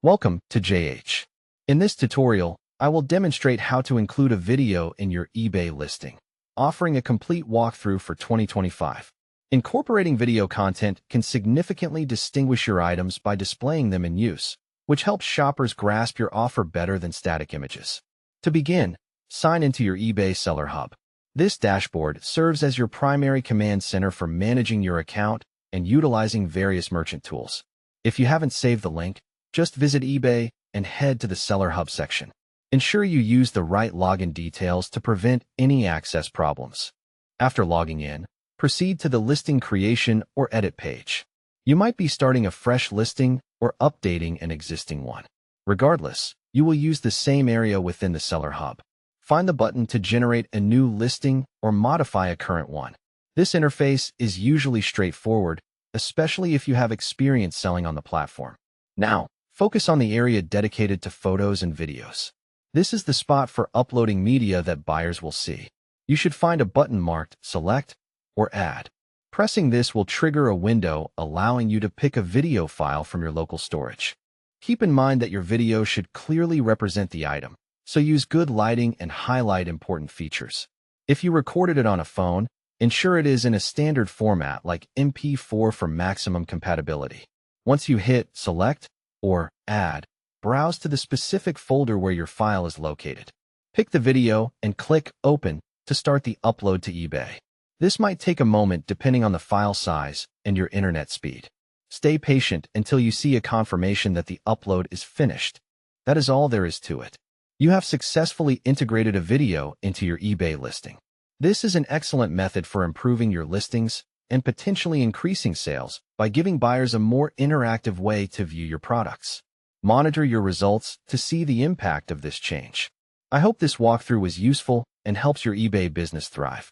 Welcome to JH. In this tutorial, I will demonstrate how to include a video in your eBay listing, offering a complete walkthrough for 2025. Incorporating video content can significantly distinguish your items by displaying them in use, which helps shoppers grasp your offer better than static images. To begin, sign into your eBay Seller Hub. This dashboard serves as your primary command center for managing your account and utilizing various merchant tools. If you haven't saved the link, just visit eBay and head to the Seller Hub section. Ensure you use the right login details to prevent any access problems. After logging in, proceed to the listing creation or edit page. You might be starting a fresh listing or updating an existing one. Regardless, you will use the same area within the Seller Hub. Find the button to generate a new listing or modify a current one. This interface is usually straightforward, especially if you have experience selling on the platform. Now, focus on the area dedicated to photos and videos. This is the spot for uploading media that buyers will see. You should find a button marked Select or Add. Pressing this will trigger a window allowing you to pick a video file from your local storage. Keep in mind that your video should clearly represent the item, so use good lighting and highlight important features. If you recorded it on a phone, ensure it is in a standard format like MP4 for maximum compatibility. Once you hit Select or Add, browse to the specific folder where your file is located. Pick the video and click Open to start the upload to eBay. This might take a moment depending on the file size and your internet speed. Stay patient until you see a confirmation that the upload is finished. That is all there is to it. You have successfully integrated a video into your eBay listing. This is an excellent method for improving your listings and potentially increasing sales by giving buyers a more interactive way to view your products. Monitor your results to see the impact of this change. I hope this walkthrough was useful and helps your eBay business thrive.